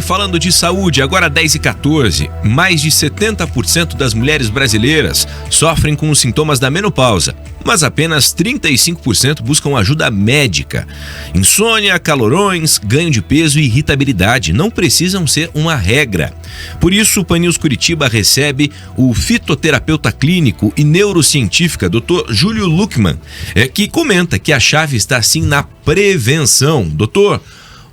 falando de saúde, agora 10h14. Mais de 70% das mulheres brasileiras sofrem com os sintomas da menopausa, mas apenas 35% buscam ajuda médica. Insônia, calorões, ganho de peso e irritabilidade não precisam ser uma regra. Por isso, o Pan News Curitiba recebe o fitoterapeuta clínico e neurocientífica Dr. Júlio Luckmann, que comenta que a chave está sim na prevenção. Doutor,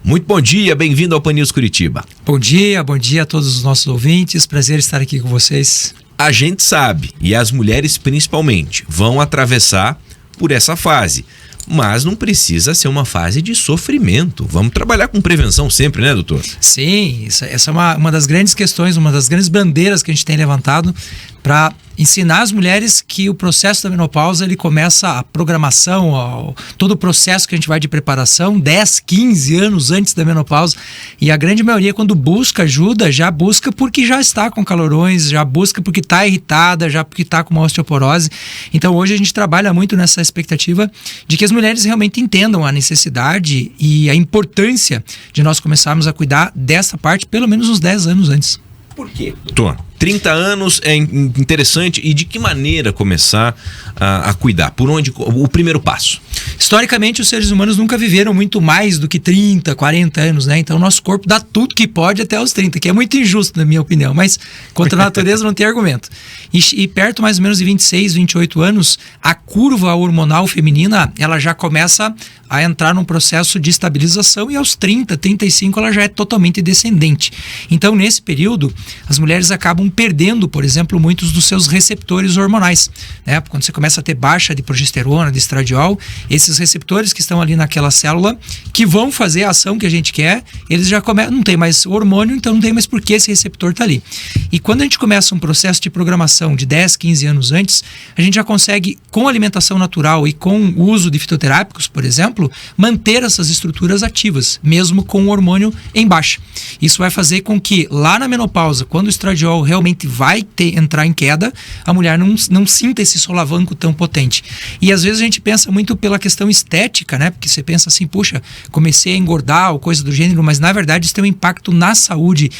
muito bom dia, bem-vindo ao Pan News Curitiba. Bom dia a todos os nossos ouvintes, prazer estar aqui com vocês. A gente sabe, e as mulheres principalmente, vão atravessar por essa fase, mas não precisa ser uma fase de sofrimento. Vamos trabalhar com prevenção sempre, né, doutor? Sim, essa é uma das grandes questões, uma das grandes bandeiras que a gente tem levantado para ensinar as mulheres que o processo da menopausa, ele começa a programação, todo o processo que a gente vai de preparação 10, 15 anos antes da menopausa, e a grande maioria quando busca ajuda, já busca porque já está com calorões, já busca porque está irritada, já porque está com uma osteoporose. Então hoje a gente trabalha muito nessa expectativa de que as mulheres realmente entendam a necessidade e a importância de nós começarmos a cuidar dessa parte pelo menos uns 10 anos antes. Por quê, doutor? 30 anos é interessante, e de que maneira começar a cuidar? Por onde? O primeiro passo? Historicamente, os seres humanos nunca viveram muito mais do que 30, 40 anos, né? Então, o nosso corpo dá tudo que pode até os 30, que é muito injusto, na minha opinião, mas contra a natureza não tem argumento. E perto mais ou menos de 26, 28 anos, a curva hormonal feminina, ela já começa a entrar num processo de estabilização, e aos 30, 35 ela já é totalmente descendente. Então, nesse período, as mulheres acabam perdendo, por exemplo, muitos dos seus receptores hormonais, né? Quando você começa a ter baixa de progesterona, de estradiol, esses receptores que estão ali naquela célula, que vão fazer a ação que a gente quer, eles já começam, não tem mais hormônio, então não tem mais por que esse receptor está ali. E quando a gente começa um processo de programação de 10, 15 anos antes, a gente já consegue, com alimentação natural e com o uso de fitoterápicos, por exemplo, manter essas estruturas ativas, mesmo com o hormônio em baixa. Isso vai fazer com que lá na menopausa, quando o estradiol realmente vai entrar em queda, a mulher não sinta esse solavanco tão potente. E às vezes a gente pensa muito pela questão estética, né? Porque você pensa assim, puxa, comecei a engordar ou coisa do gênero, mas na verdade isso tem um impacto na saúde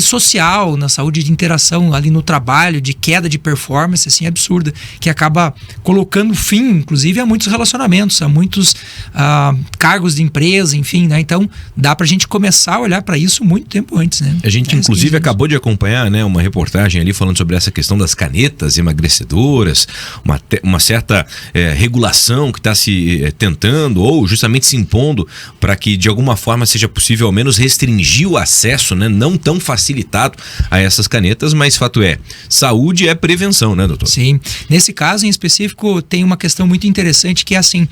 social, na saúde de interação ali no trabalho, de queda de performance, assim, absurda, que acaba colocando fim, inclusive, a muitos relacionamentos, a muitos cargos de empresa, enfim, né? Então, dá pra gente começar a olhar para isso muito tempo antes, né? A gente, inclusive, acabou de acompanhar, né, uma reportagem ali falando sobre essa questão das canetas emagrecedoras, uma certa regulação que está se tentando ou justamente se impondo para que de alguma forma seja possível ao menos restringir o acesso, né, não tão facilitado a essas canetas, mas fato é, saúde é prevenção, né, doutor? Sim. Nesse caso em específico tem uma questão muito interessante que é assim,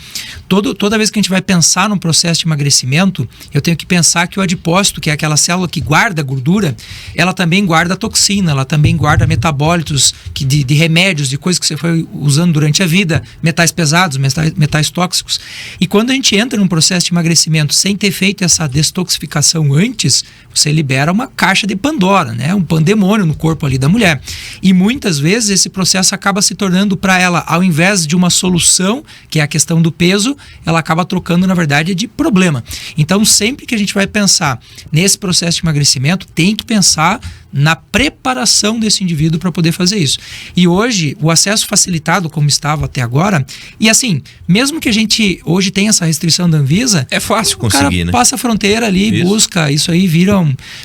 toda vez que a gente vai pensar num processo de emagrecimento, eu tenho que pensar que o adipócito, que é aquela célula que guarda a gordura, ela também guarda toxina, ela também guarda metabólitos de remédios, de coisas que você foi usando durante a vida, metais pesados, metais tóxicos. E quando a gente entra num processo de emagrecimento sem ter feito essa detoxificação antes, você libera uma caixa de Pandora, né? Um pandemônio no corpo ali da mulher. E muitas vezes esse processo acaba se tornando para ela, ao invés de uma solução, que é a questão do peso, ela acaba trocando, na verdade, de problema. Então, sempre que a gente vai pensar nesse processo de emagrecimento, tem que pensar na preparação desse indivíduo para poder fazer isso. E hoje, o acesso facilitado, como estava até agora, e assim, mesmo que a gente hoje tenha essa restrição da Anvisa, é fácil conseguir, o cara, né? Passa a fronteira ali, isso. Busca, isso aí vira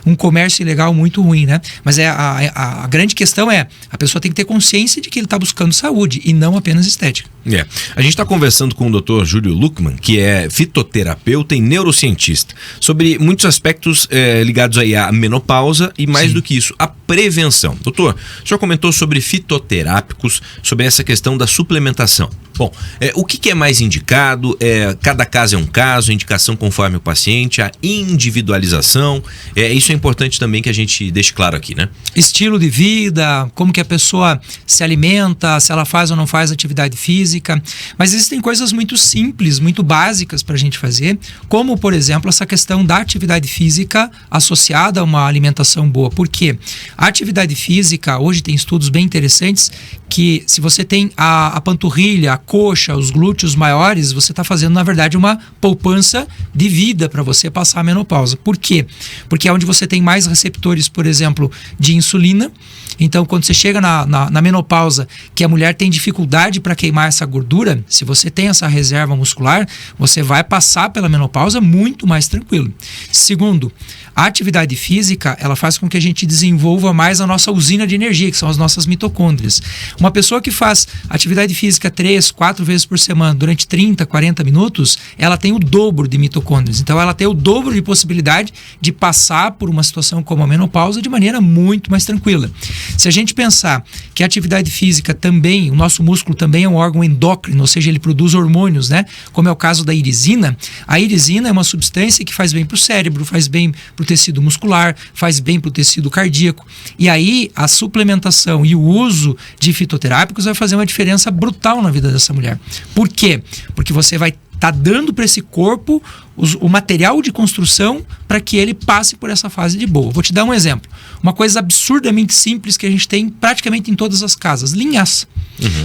um comércio ilegal muito ruim, né? Mas a grande questão é, a pessoa tem que ter consciência de que ele está buscando saúde e não apenas estética. A gente está conversando com o Dr. Júlio Luckmann, que é fitoterapeuta e neurocientista, sobre muitos aspectos ligados aí à menopausa e mais do que isso, a prevenção. Doutor, o senhor comentou sobre fitoterápicos, sobre essa questão da suplementação. Bom, o que é mais indicado? Cada caso é um caso, a indicação conforme o paciente, a individualização. Isso é importante também que a gente deixe claro aqui, né? Estilo de vida, como que a pessoa se alimenta, se ela faz ou não faz atividade física. Mas existem coisas muito simples, muito básicas para a gente fazer, como, por exemplo, essa questão da atividade física associada a uma alimentação boa. Por quê? A atividade física, hoje tem estudos bem interessantes que se você tem a panturrilha, a coxa, os glúteos maiores, você está fazendo, na verdade, uma poupança de vida para você passar a menopausa. Por quê? Porque é onde você tem mais receptores, por exemplo, de insulina. Então, quando você chega na menopausa, que a mulher tem dificuldade para queimar essa gordura, se você tem essa reserva muscular, você vai passar pela menopausa muito mais tranquilo. Segundo, a atividade física, ela faz com que a gente desenvolva mais a nossa usina de energia, que são as nossas mitocôndrias. Uma pessoa que faz atividade física 3, 4 vezes por semana durante 30, 40 minutos, ela tem o dobro de mitocôndrias. Então, ela tem o dobro de possibilidade de passar por uma situação como a menopausa de maneira muito mais tranquila. Se a gente pensar que a atividade física também, o nosso músculo também é um órgão endócrino, ou seja, ele produz hormônios, né? Como é o caso da irisina. A irisina é uma substância que faz bem para o cérebro, faz bem para o tecido muscular, faz bem para o tecido cardíaco. E aí, a suplementação e o uso de fitoterápicos vai fazer uma diferença brutal na vida dessa mulher. Por quê? Porque você vai estar dando para esse corpo o material de construção para que ele passe por essa fase de boa. Vou te dar um exemplo. Uma coisa absurdamente simples que a gente tem praticamente em todas as casas. Linhaça.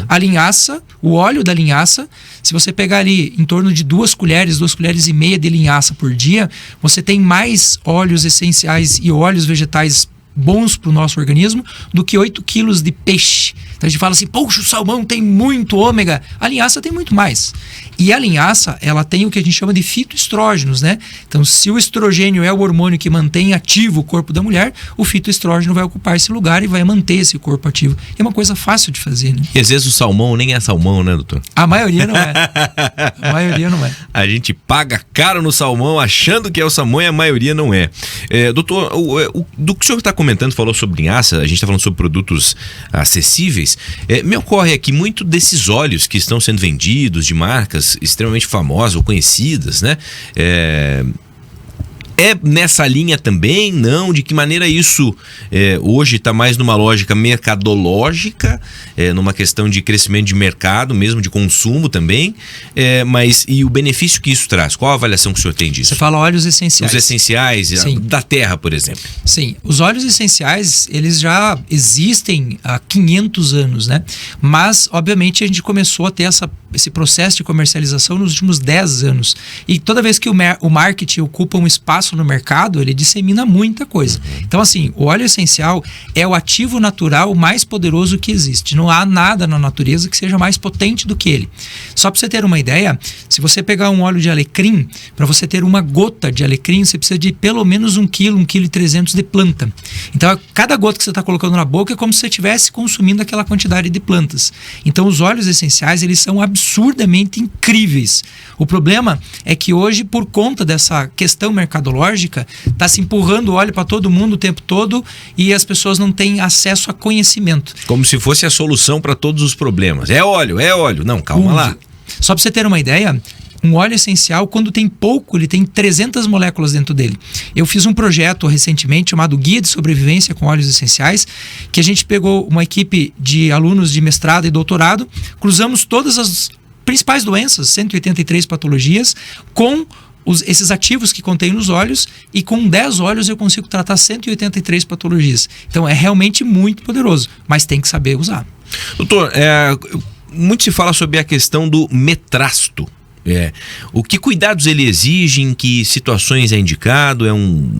A linhaça, o óleo da linhaça, se você pegar ali em torno de 2 colheres e meia de linhaça por dia, você tem mais óleos essenciais e óleos vegetais bons para o nosso organismo do que 8 quilos de peixe. Então a gente fala assim, poxa, o salmão tem muito ômega. A linhaça tem muito mais. E a linhaça, ela tem o que a gente chama de fitoestrógenos, né? Então, se o estrogênio é o hormônio que mantém ativo o corpo da mulher, o fitoestrógeno vai ocupar esse lugar e vai manter esse corpo ativo. É uma coisa fácil de fazer, né? E às vezes o salmão nem é salmão, né, doutor? A maioria não é. A maioria não é. A gente paga caro no salmão achando que é o salmão e a maioria não é. Doutor, do que o senhor está comentando, falou sobre linhaça, a gente está falando sobre produtos acessíveis. Me ocorre aqui muito desses óleos que estão sendo vendidos de marcas extremamente famosas ou conhecidas, né? É nessa linha também? Não? De que maneira isso hoje está mais numa lógica mercadológica, numa questão de crescimento de mercado, mesmo de consumo também, mas e o benefício que isso traz? Qual a avaliação que o senhor tem disso? Você fala óleos essenciais. Os essenciais, da terra, por exemplo. Sim, os óleos essenciais, eles já existem há 500 anos, né? Mas, obviamente, a gente começou a ter esse processo de comercialização nos últimos 10 anos. E toda vez que o marketing ocupa um espaço no mercado, ele dissemina muita coisa. Então, assim, o óleo essencial é o ativo natural mais poderoso que existe. Não há nada na natureza que seja mais potente do que ele. Só para você ter uma ideia, se você pegar um óleo de alecrim, para você ter uma gota de alecrim, você precisa de pelo menos 1 quilo, 1,3 kg de planta. Então, cada gota que você está colocando na boca é como se você estivesse consumindo aquela quantidade de plantas. Então, os óleos essenciais, eles são absurdamente incríveis. O problema é que hoje, por conta dessa questão mercadológica, está se empurrando óleo para todo mundo o tempo todo e as pessoas não têm acesso a conhecimento. Como se fosse a solução para todos os problemas. É óleo. Não, calma lá. Só para você ter uma ideia, um óleo essencial, quando tem pouco, ele tem 300 moléculas dentro dele. Eu fiz um projeto recentemente chamado Guia de Sobrevivência com Óleos Essenciais, que a gente pegou uma equipe de alunos de mestrado e doutorado, cruzamos todas as principais doenças, 183 patologias, com esses ativos que contém nos óleos, e com 10 óleos eu consigo tratar 183 patologias. Então é realmente muito poderoso, mas tem que saber usar. Doutor, muito se fala sobre a questão do metrasto. O que cuidados ele exige, em que situações é indicado,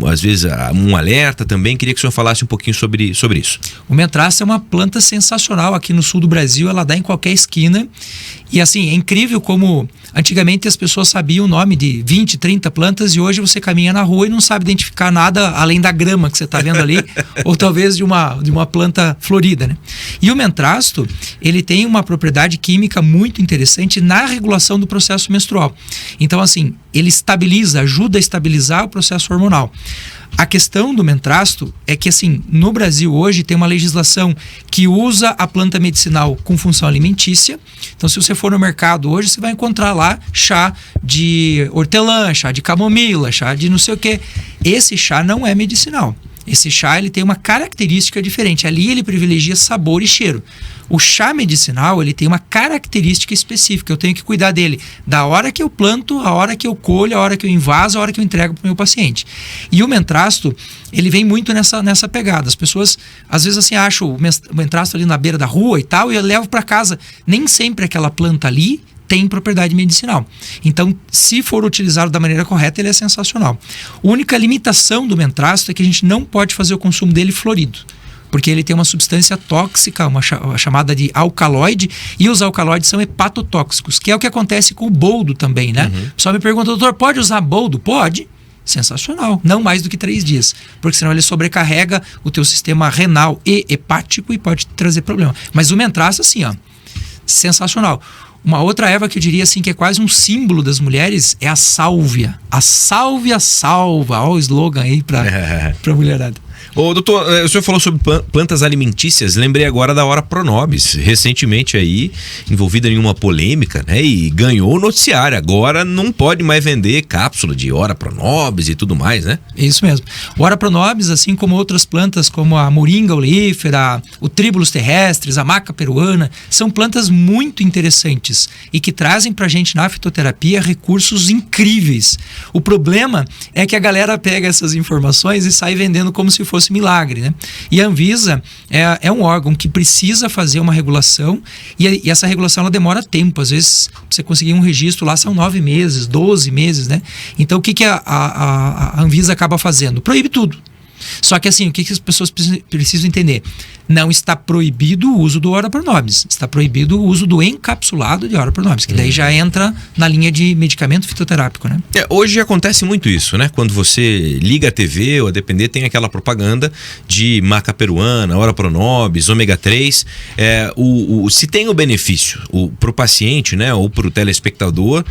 às vezes um alerta também. Queria que o senhor falasse um pouquinho sobre isso. O metrasto é uma planta sensacional aqui no sul do Brasil, ela dá em qualquer esquina. E assim, é incrível como antigamente as pessoas sabiam o nome de 20, 30 plantas, e hoje você caminha na rua e não sabe identificar nada além da grama que você está vendo ali, ou talvez de uma planta florida, né? E o metrasto, ele tem uma propriedade química muito interessante na regulação do processo menstrual. Então, assim, ele ajuda a estabilizar o processo hormonal. A questão do metrasto é que, assim, no Brasil hoje tem uma legislação que usa a planta medicinal com função alimentícia. Então, se você for no mercado hoje, você vai encontrar lá chá de hortelã, chá de camomila, chá de não sei o quê. Esse chá não é medicinal. Esse chá ele tem uma característica diferente. Ali ele privilegia sabor e cheiro. O chá medicinal ele tem uma característica específica. Eu tenho que cuidar dele da hora que eu planto, a hora que eu colho, a hora que eu invaso, a hora que eu entrego para o meu paciente. E o mentrasto ele vem muito nessa pegada. As pessoas às vezes assim acham o mentrasto ali na beira da rua e tal, e eu levo para casa. Nem sempre aquela planta ali tem propriedade medicinal. Então, se for utilizado da maneira correta, ele é sensacional. A única limitação do mentrasto é que a gente não pode fazer o consumo dele florido, porque ele tem uma substância tóxica, uma chamada de alcaloide, e os alcaloides são hepatotóxicos, que é o que acontece com o boldo também, né? O pessoal me pergunta, doutor, pode usar boldo? Pode. Sensacional. Não mais do que 3 dias, porque senão ele sobrecarrega o teu sistema renal e hepático e pode trazer problema. Mas o mentrasto, assim, ó, sensacional. Uma outra erva que eu diria assim que é quase um símbolo das mulheres é a sálvia. A sálvia salva. Olha o slogan aí pra mulherada. Ô, doutor, o senhor falou sobre plantas alimentícias, lembrei agora da Ora Pronobis, recentemente aí envolvida em uma polêmica, né, e ganhou o noticiário, agora não pode mais vender cápsula de Ora Pronobis e tudo mais, né? Isso mesmo. O Ora Pronobis, assim como outras plantas como a moringa oleífera, o tríbulos terrestres, a maca peruana, são plantas muito interessantes e que trazem pra gente na fitoterapia recursos incríveis. O problema é que a galera pega essas informações e sai vendendo como se fosse milagre, né? E a Anvisa é um órgão que precisa fazer uma regulação e essa regulação ela demora tempo. Às vezes, pra você conseguir um registro lá são 9 meses, 12 meses, né? Então, o que a Anvisa acaba fazendo? Proíbe tudo. Só que assim, o que as pessoas precisam entender? Não está proibido o uso do Ora Pronobis, está proibido o uso do encapsulado de Ora Pronobis, que daí já entra na linha de medicamento fitoterápico, né? Hoje acontece muito isso, né? Quando você liga a TV ou a depender, tem aquela propaganda de maca peruana, Ora Pronobis, ômega 3. Se tem o benefício para o paciente, né, ou para o telespectador,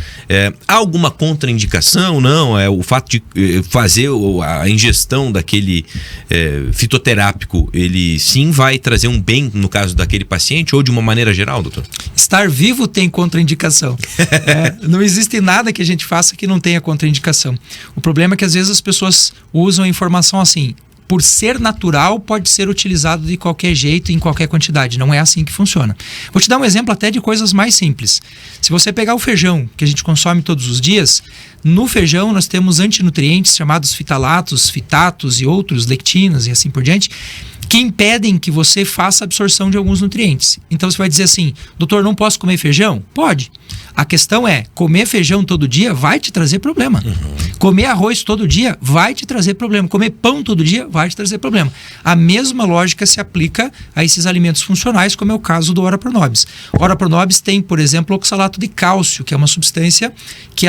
há alguma contraindicação? Não, o fato de fazer a ingestão daquele fitoterápico, ele sim vai trazer um bem no caso daquele paciente ou de uma maneira geral, doutor? Estar vivo tem contraindicação. Não existe nada que a gente faça que não tenha contraindicação. O problema é que às vezes as pessoas usam a informação assim, por ser natural, pode ser utilizado de qualquer jeito, em qualquer quantidade. Não é assim que funciona. Vou te dar um exemplo até de coisas mais simples. Se você pegar o feijão, que a gente consome todos os dias, no feijão nós temos antinutrientes chamados fitalatos, fitatos e outros, lectinas e assim por diante, que impedem que você faça absorção de alguns nutrientes. Então você vai dizer assim, doutor, não posso comer feijão? Pode. A questão é, comer feijão todo dia vai te trazer problema. Comer arroz todo dia vai te trazer problema. Comer pão todo dia vai te trazer problema. A mesma lógica se aplica a esses alimentos funcionais, como é o caso do Ora Pronobis. Ora Pronobis tem, por exemplo, oxalato de cálcio, que é uma substância que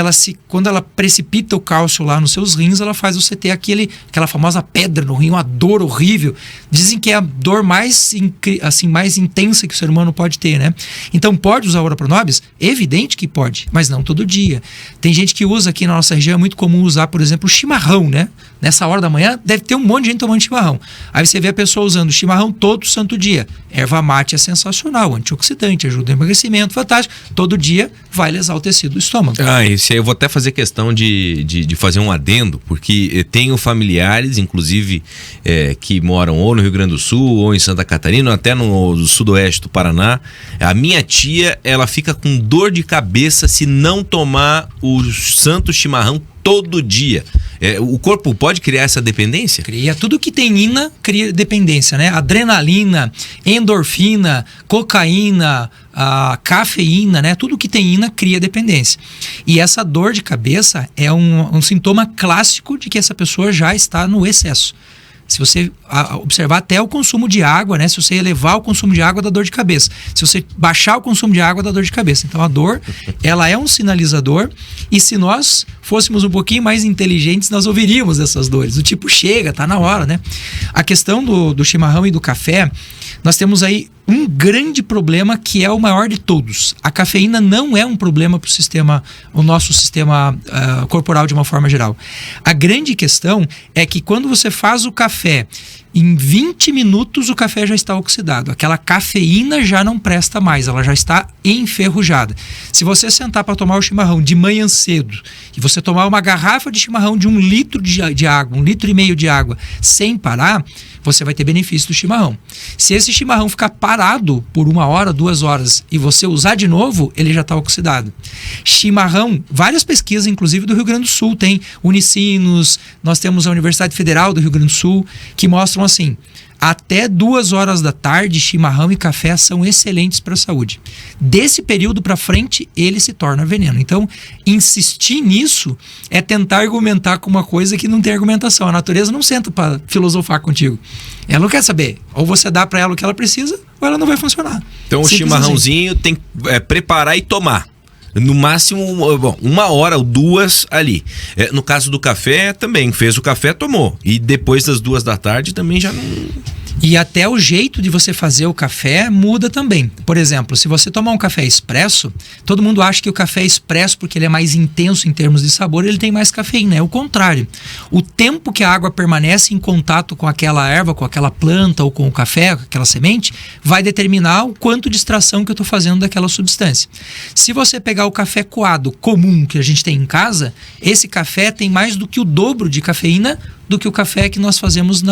quando ela precipita o cálcio lá nos seus rins, ela faz você ter aquela famosa pedra no rim, uma dor horrível. Dizem que é a dor mais intensa que o ser humano pode ter, né? Então, pode usar Ora Pronobis? Evidente que pode, mas não todo dia. Tem gente que usa aqui na nossa região, é muito comum usar, por exemplo, o chimarrão, né? Nessa hora da manhã, deve ter um monte de gente tomando chimarrão. Aí você vê a pessoa usando chimarrão todo santo dia. Erva mate é sensacional, antioxidante, ajuda no emagrecimento, fantástico. Todo dia vai lesar o tecido do estômago. Isso aí eu vou até fazer questão de fazer um adendo, porque tenho familiares, inclusive, que moram ou no Rio Grande do Sul, ou em Santa Catarina, ou até no sudoeste do Paraná. A minha tia, ela fica com dor de cabeça se não tomar o santo chimarrão todo dia. O corpo pode criar essa dependência? Cria. Tudo que tem ina cria dependência, né? Adrenalina, endorfina, cocaína, cafeína, né? Tudo que tem ina cria dependência. E essa dor de cabeça é um sintoma clássico de que essa pessoa já está no excesso. Se você observar até o consumo de água, né? Se você elevar o consumo de água, dá dor de cabeça. Se você baixar o consumo de água, dá dor de cabeça. Então a dor, ela é um sinalizador, e se nós fôssemos um pouquinho mais inteligentes, nós ouviríamos essas dores. O tipo, chega, tá na hora, né? A questão do chimarrão e do café, nós temos aí um grande problema que é o maior de todos. A cafeína não é um problema para o nosso sistema corporal de uma forma geral. A grande questão é que quando você faz o café Em 20 minutos o café já está oxidado. Aquela cafeína já não presta mais, ela já está enferrujada. Se você sentar para tomar o chimarrão de manhã cedo e você tomar uma garrafa de chimarrão de 1 litro de água, 1,5 litro de água, sem parar, você vai ter benefício do chimarrão. Se esse chimarrão ficar parado por 1 hora, 2 horas e você usar de novo, ele já está oxidado. Chimarrão, várias pesquisas, inclusive do Rio Grande do Sul, tem Unicinos, nós temos a Universidade Federal do Rio Grande do Sul, que mostram assim, até 2 horas da tarde, chimarrão e café são excelentes para a saúde. Desse período para frente, ele se torna veneno. Então, insistir nisso é tentar argumentar com uma coisa que não tem argumentação. A natureza não senta para filosofar contigo. Ela não quer saber. Ou você dá para ela o que ela precisa, ou ela não vai funcionar. Então, o chimarrãozinho tem que preparar e tomar. No máximo, 1 hora ou 2 ali. No caso do café, também. Fez o café, tomou. E depois das 2 da tarde também já não... E até o jeito de você fazer o café muda também. Por exemplo, se você tomar um café expresso, todo mundo acha que o café expresso, porque ele é mais intenso em termos de sabor, ele tem mais cafeína. É o contrário. O tempo que a água permanece em contato com aquela erva, com aquela planta ou com o café, com aquela semente, vai determinar o quanto de extração que eu estou fazendo daquela substância. Se você pegar o café coado comum que a gente tem em casa, esse café tem mais do que o dobro de cafeína do que o café que nós fazemos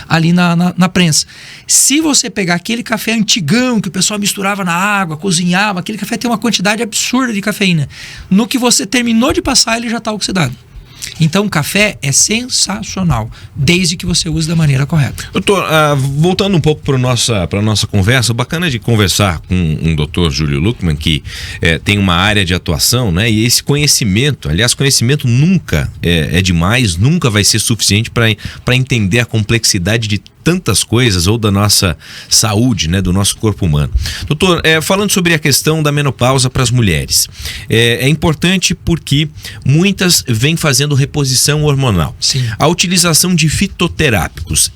ali na prensa. Se você pegar aquele café antigão que o pessoal misturava na água, cozinhava, aquele café tem uma quantidade absurda de cafeína. No que você terminou de passar, ele já está oxidado. Então o café é sensacional, desde que você use da maneira correta. Doutor, voltando um pouco para a nossa conversa, bacana de conversar com um doutor Júlio Luckmann, que tem uma área de atuação, né? E esse conhecimento, aliás, conhecimento nunca é demais, nunca vai ser suficiente para entender a complexidade de tantas coisas, ou da nossa saúde, né, do nosso corpo humano. Doutor, falando sobre a questão da menopausa para as mulheres, é importante porque muitas vêm fazendo reposição hormonal. Sim. A utilização de fitoterápicos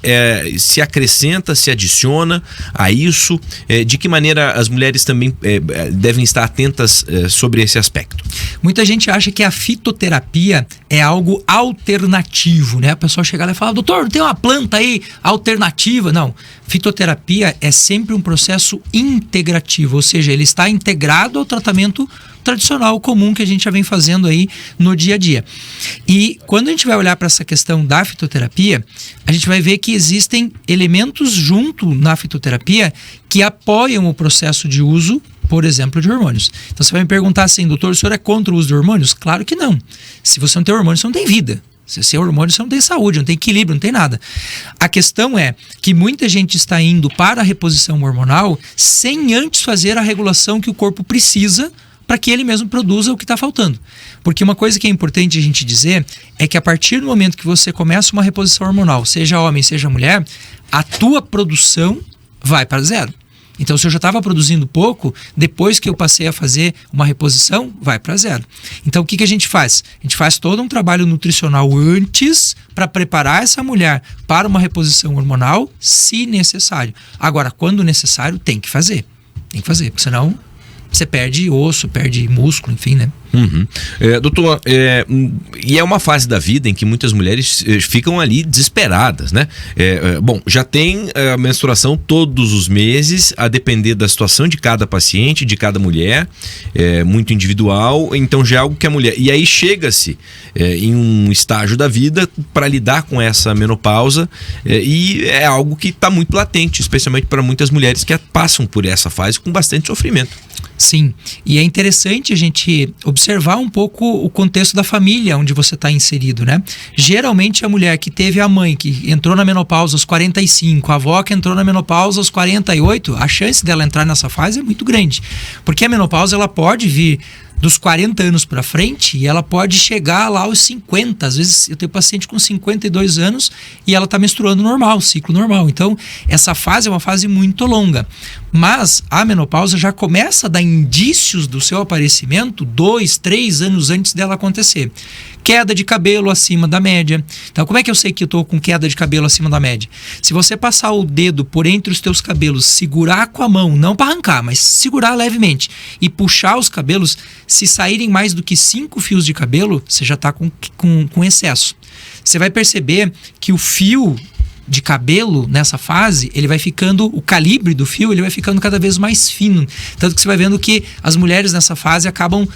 se acrescenta, se adiciona a isso? De que maneira as mulheres também devem estar atentas sobre esse aspecto? Muita gente acha que a fitoterapia é algo alternativo, né? A pessoa chega lá e fala, doutor, não tem uma planta aí alternativa? Não, fitoterapia é sempre um processo integrativo, ou seja, ele está integrado ao tratamento tradicional comum que a gente já vem fazendo aí no dia a dia. E quando a gente vai olhar para essa questão da fitoterapia, a gente vai ver que existem elementos junto na fitoterapia que apoiam o processo de uso, por exemplo, de hormônios. Então você vai me perguntar assim, doutor, o senhor é contra o uso de hormônios? Claro que não. Se você não tem hormônio, você não tem vida. Se você é hormônio, você não tem saúde, não tem equilíbrio, não tem nada. A questão é que muita gente está indo para a reposição hormonal sem antes fazer a regulação que o corpo precisa para que ele mesmo produza o que está faltando. Porque uma coisa que é importante a gente dizer é que a partir do momento que você começa uma reposição hormonal, seja homem, seja mulher, a tua produção vai para zero. Então, se eu já estava produzindo pouco, depois que eu passei a fazer uma reposição, vai para zero. Então, o que a gente faz? A gente faz todo um trabalho nutricional antes para preparar essa mulher para uma reposição hormonal, se necessário. Agora, quando necessário, tem que fazer. Tem que fazer, porque senão você perde osso, perde músculo, enfim, né? Uhum. Doutor, e é uma fase da vida em que muitas mulheres ficam ali desesperadas, né? Bom, já tem a menstruação todos os meses, a depender da situação de cada paciente, de cada mulher, muito individual, então já é algo que a mulher... E aí chega-se em um estágio da vida para lidar com essa menopausa, e é algo que está muito latente, especialmente para muitas mulheres que passam por essa fase com bastante sofrimento. Sim, e é interessante a gente observar um pouco o contexto da família onde você está inserido, né? Geralmente a mulher que teve a mãe que entrou na menopausa aos 45, a avó que entrou na menopausa aos 48, a chance dela entrar nessa fase é muito grande, porque a menopausa ela pode vir dos 40 anos para frente e ela pode chegar lá aos 50. Às vezes eu tenho paciente com 52 anos e ela está menstruando normal, ciclo normal. Então, essa fase é uma fase muito longa. Mas a menopausa já começa a dar indícios do seu aparecimento 2, 3 anos antes dela acontecer. Queda de cabelo acima da média. Então, como é que eu sei que eu estou com queda de cabelo acima da média? Se você passar o dedo por entre os teus cabelos, segurar com a mão, não para arrancar, mas segurar levemente e puxar os cabelos, se saírem mais do que 5 fios de cabelo, você já está com excesso. Você vai perceber que o fio de cabelo nessa fase, ele vai ficando, o calibre do fio, ele vai ficando cada vez mais fino. Tanto que você vai vendo que as mulheres nessa fase acabam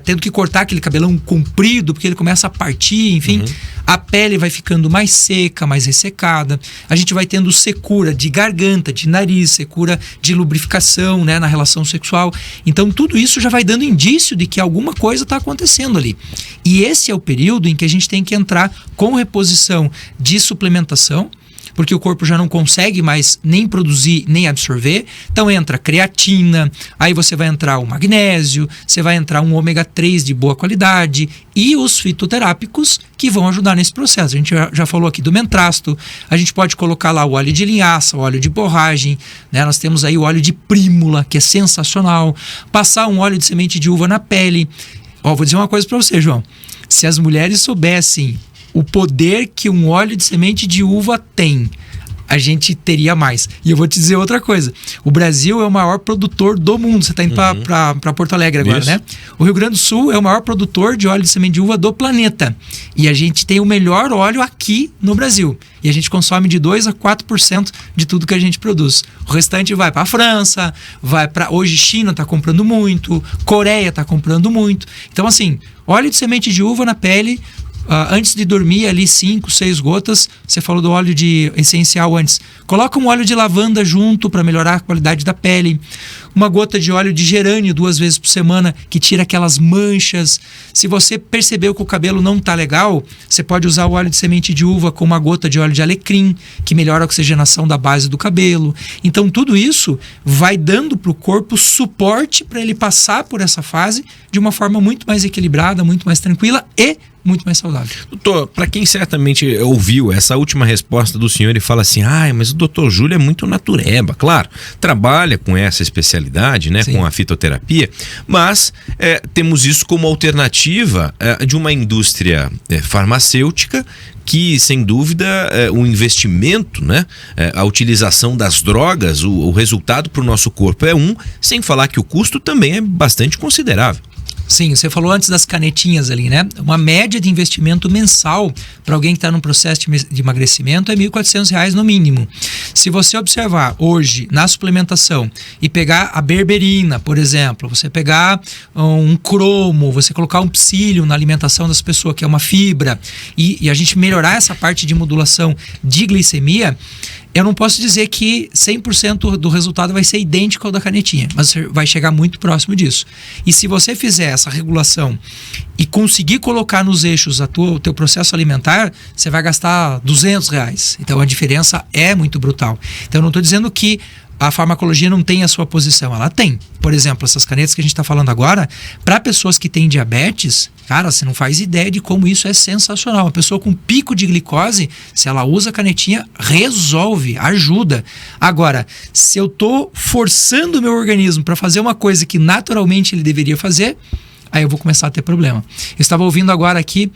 tendo que cortar aquele cabelão comprido, porque ele começa a partir, enfim. A pele vai ficando mais seca, mais ressecada. A gente vai tendo secura de garganta, de nariz, secura de lubrificação, né, na relação sexual. Então, tudo isso já vai dando indício de que alguma coisa está acontecendo ali. E esse é o período em que a gente tem que entrar com reposição de suplementação, porque o corpo já não consegue mais nem produzir, nem absorver. Então entra creatina, aí você vai entrar o magnésio, você vai entrar um ômega 3 de boa qualidade e os fitoterápicos que vão ajudar nesse processo. A gente já falou aqui do mentrasto, a gente pode colocar lá o óleo de linhaça, o óleo de borragem, né? Nós temos aí o óleo de prímula, que é sensacional. Passar um óleo de semente de uva na pele. Vou dizer uma coisa para você, João. Se as mulheres soubessem o poder que um óleo de semente de uva tem, a gente teria mais. E eu vou te dizer outra coisa. O Brasil é o maior produtor do mundo. Você está indo para Porto Alegre agora, né? O Rio Grande do Sul é o maior produtor de óleo de semente de uva do planeta. E a gente tem o melhor óleo aqui no Brasil. E a gente consome de 2 a 4% de tudo que a gente produz. O restante vai para a França, vai para... Hoje China está comprando muito, Coreia está comprando muito. Então, assim, óleo de semente de uva na pele... antes de dormir ali 5, 6 gotas, você falou do óleo de essencial antes, coloca um óleo de lavanda junto para melhorar a qualidade da pele, uma gota de óleo de gerânio 2 vezes por semana, que tira aquelas manchas. Se você percebeu que o cabelo não tá legal, você pode usar o óleo de semente de uva com uma gota de óleo de alecrim, que melhora a oxigenação da base do cabelo. Então tudo isso vai dando para o corpo suporte para ele passar por essa fase de uma forma muito mais equilibrada, muito mais tranquila e muito mais saudável. Doutor, para quem certamente ouviu essa última resposta do senhor e fala assim, mas o doutor Júlio é muito natureba, claro, trabalha com essa especialidade, né, com a fitoterapia, mas temos isso como alternativa de uma indústria farmacêutica que, sem dúvida, o investimento, né, a utilização das drogas, o resultado para o nosso corpo é sem falar que o custo também é bastante considerável. Sim, você falou antes das canetinhas ali, né? Uma média de investimento mensal para alguém que está num processo de emagrecimento é R$ 1.400 no mínimo. Se você observar hoje na suplementação e pegar a berberina, por exemplo, você pegar um cromo, você colocar um psyllium na alimentação das pessoas, que é uma fibra, e a gente melhorar essa parte de modulação de glicemia, eu não posso dizer que 100% do resultado vai ser idêntico ao da canetinha, mas você vai chegar muito próximo disso. E se você fizer essa regulação e conseguir colocar nos eixos o teu processo alimentar, você vai gastar R$200. Então a diferença é muito brutal. Então eu não estou dizendo que a farmacologia não tem a sua posição, ela tem. Por exemplo, essas canetas que a gente está falando agora, para pessoas que têm diabetes, cara, você não faz ideia de como isso é sensacional. Uma pessoa com pico de glicose, se ela usa a canetinha, resolve, ajuda. Agora, se eu estou forçando o meu organismo para fazer uma coisa que naturalmente ele deveria fazer, aí eu vou começar a ter problema. Eu estava ouvindo agora aqui,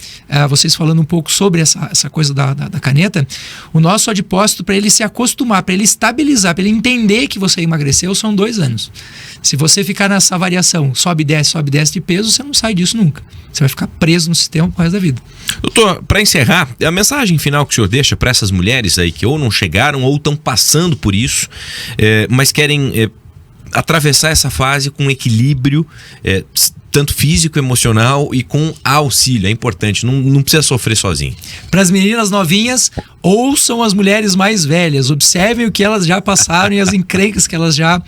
vocês falando um pouco sobre essa coisa da caneta. O nosso adipócito, para ele se acostumar, para ele estabilizar, para ele entender que você emagreceu, são 2 anos. Se você ficar nessa variação, sobe e desce de peso, você não sai disso nunca. Você vai ficar preso no sistema pro resto da vida. Doutor, para encerrar, a mensagem final que o senhor deixa para essas mulheres aí que ou não chegaram ou estão passando por isso, mas querem atravessar essa fase com equilíbrio, tanto físico, emocional e com auxílio. É importante, não precisa sofrer sozinho. Para as meninas novinhas, ouçam as mulheres mais velhas, observem o que elas já passaram e as encrencas que elas já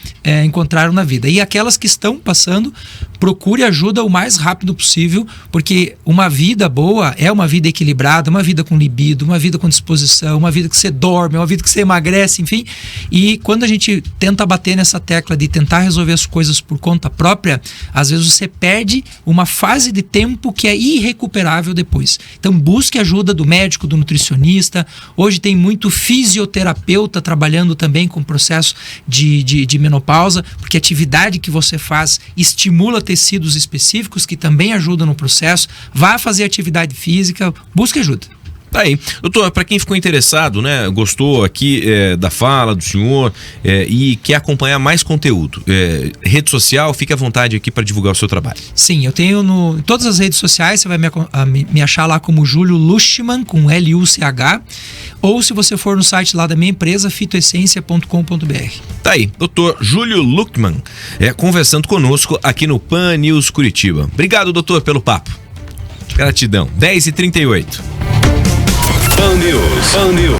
encontraram na vida. E aquelas que estão passando, procure ajuda o mais rápido possível, porque uma vida boa é uma vida equilibrada, uma vida com libido, uma vida com disposição, uma vida que você dorme, uma vida que você emagrece, enfim. E quando a gente tenta bater nessa tecla de tentar resolver as coisas por conta própria, às vezes você perde uma fase de tempo que é irrecuperável depois. Então busque ajuda do médico, do nutricionista. Hoje tem muito fisioterapeuta trabalhando também com o processo de menopausa, porque a atividade que você faz estimula tecidos específicos que também ajudam no processo. Vá fazer atividade física, busque ajuda. Tá aí. Doutor, para quem ficou interessado, né, gostou aqui da fala do senhor e quer acompanhar mais conteúdo, rede social, fique à vontade aqui para divulgar o seu trabalho. Sim, eu tenho em todas as redes sociais, você vai me achar lá como Júlio Luchmann, com L-U-C-H, ou se você for no site lá da minha empresa, fitoessência.com.br. Tá aí, doutor Júlio Luchmann, conversando conosco aqui no Pan News Curitiba. Obrigado, doutor, pelo papo. Gratidão. 10h38. Pan News.